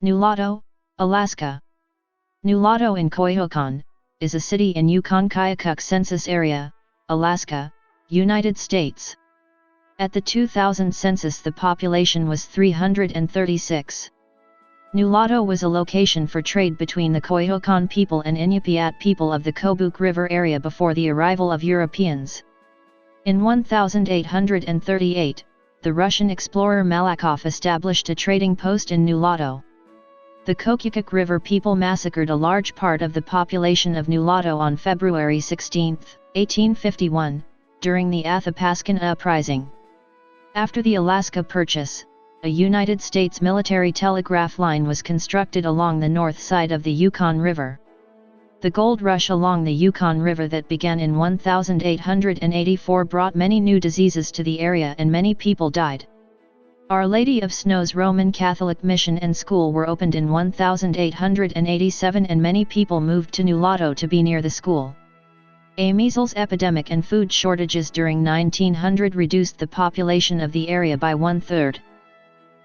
Nulato, Alaska. Nulato in Koyukon is a city in Yukon-Koyukuk Census Area, Alaska, United States. At the 2000 census the population was 336. Nulato was a location for trade between the Koyukon people and Inupiat people of the Kobuk River area before the arrival of Europeans. In 1838, the Russian explorer Malakoff established a trading post in Nulato. The Koyukuk River people massacred a large part of the population of Nulato on February 16, 1851, during the Athabascan Uprising. After the Alaska Purchase, a United States military telegraph line was constructed along the north side of the Yukon River. The gold rush along the Yukon River that began in 1884 brought many new diseases to the area and many people died. Our Lady of Snow's Roman Catholic Mission and School were opened in 1887 and many people moved to Nulato to be near the school. A measles epidemic and food shortages during 1900 reduced the population of the area by 1/3.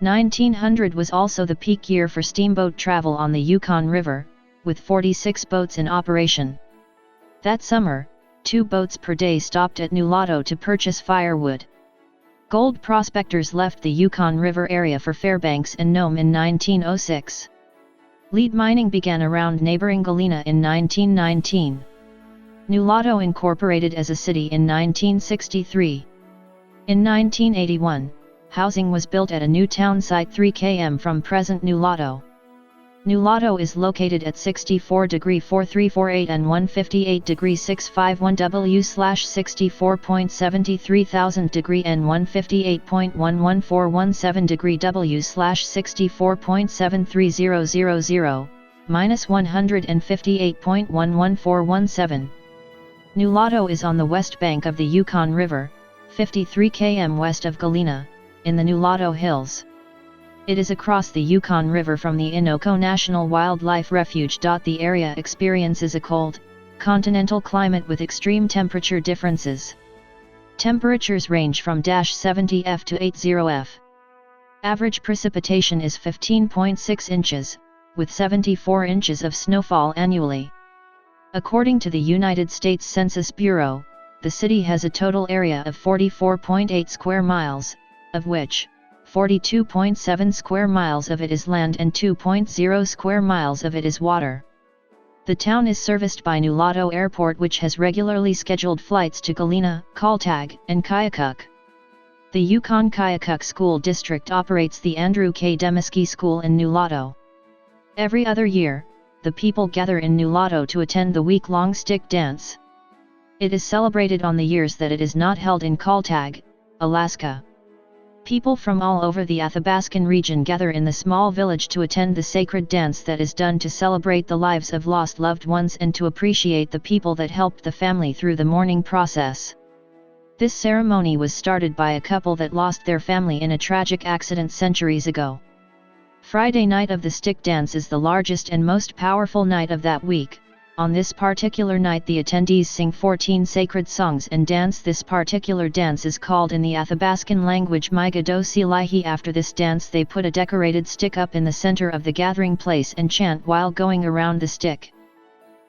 1900 was also the peak year for steamboat travel on the Yukon River, with 46 boats in operation. That summer, 2 boats per day stopped at Nulato to purchase firewood. Gold prospectors left the Yukon River area for Fairbanks and Nome in 1906. Lead mining began around neighboring Galena in 1919. Nulato incorporated as a city in 1963. In 1981, housing was built at a new town site 3 km from present Nulato. Nulato is located at 64°4348 and 158°651 W/64.73,000° and 158.11417° W/64.73000, -158.11417. Nulato is on the west bank of the Yukon River, 53 km west of Galena, in the Nulato Hills. It is across the Yukon River from the Innoko National Wildlife Refuge. The area experiences a cold, continental climate with extreme temperature differences. Temperatures range from -70 F to 80 F. Average precipitation is 15.6 inches, with 74 inches of snowfall annually. According to the United States Census Bureau, the city has a total area of 44.8 square miles, of which 42.7 square miles of it is land and 2.0 square miles of it is water. The town is serviced by Nulato Airport, which has regularly scheduled flights to Galena, Kaltag, and Koyukuk. The Yukon-Koyukuk School District operates the Andrew K. Demiski School in Nulato. Every other year, the people gather in Nulato to attend the week-long stick dance. It is celebrated on the years that it is not held in Kaltag, Alaska. People from all over the Athabascan region gather in the small village to attend the sacred dance that is done to celebrate the lives of lost loved ones and to appreciate the people that helped the family through the mourning process. This ceremony was started by a couple that lost their family in a tragic accident centuries ago. Friday night of the stick dance is the largest and most powerful night of that week. On this particular night the attendees sing 14 sacred songs and dance. This particular dance is called in the Athabascan language Nułaaghe Doh. After this dance they put a decorated stick up in the center of the gathering place and chant while going around the stick.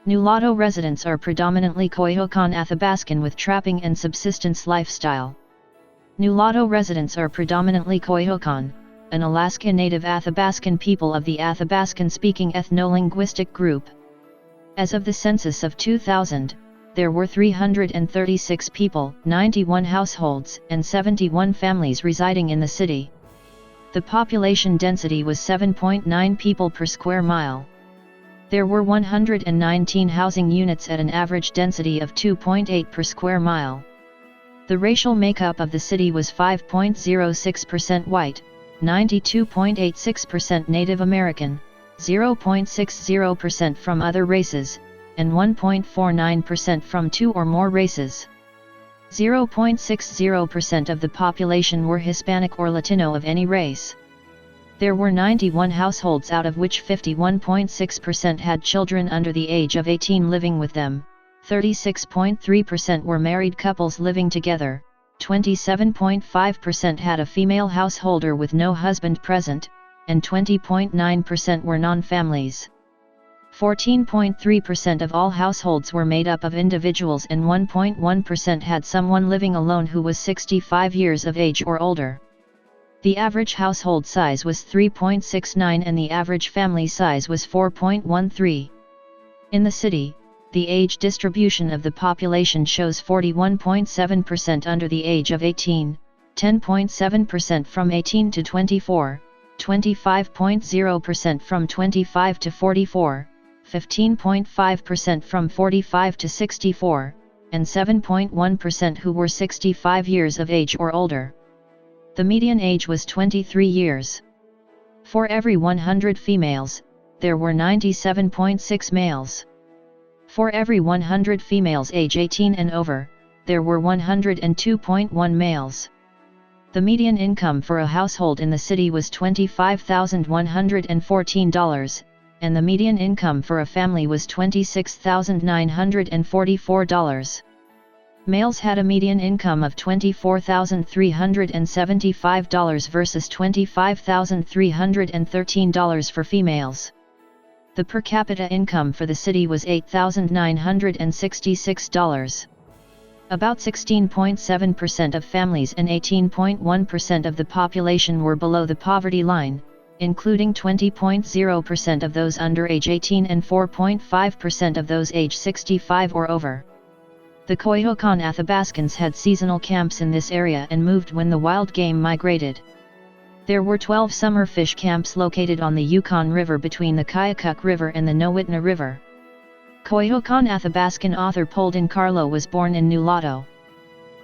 Nulato residents are predominantly Koyukon Athabascan with trapping and subsistence lifestyle. Nulato residents are predominantly Koyukon, an Alaska Native Athabascan people of the Athabascan-speaking ethno-linguistic group. As of the census of 2000, there were 336 people, 91 households, and 71 families residing in the city. The population density was 7.9 people per square mile. There were 119 housing units at an average density of 2.8 per square mile. The racial makeup of the city was 5.06% white, 92.86% Native American, 0.60% from other races, and 1.49% from 2 or more races. 0.60% of the population were Hispanic or Latino of any race. There were 91 households out of which 51.6% had children under the age of 18 living with them, 36.3% were married couples living together, 27.5% had a female householder with no husband present, and 20.9% were non-families. 14.3% of all households were made up of individuals and 1.1% had someone living alone who was 65 years of age or older. The average household size was 3.69 and the average family size was 4.13. In the city, the age distribution of the population shows 41.7% under the age of 18, 10.7% from 18 to 24, 25.0% from 25 to 44, 15.5% from 45 to 64, and 7.1% who were 65 years of age or older. The median age was 23 years. For every 100 females, there were 97.6 males. For every 100 females age 18 and over, there were 102.1 males. The median income for a household in the city was $25,114, and the median income for a family was $26,944. Males had a median income of $24,375 versus $25,313 for females. The per capita income for the city was $8,966. About 16.7% of families and 18.1% of the population were below the poverty line, including 20.0% of those under age 18 and 4.5% of those age 65 or over. The Koyukon Athabascans had seasonal camps in this area and moved when the wild game migrated. There were 12 summer fish camps located on the Yukon River between the Koyukuk River and the nuːlaːɣə River. Koyukon Athabascan author Polden Carlo was born in Nulato.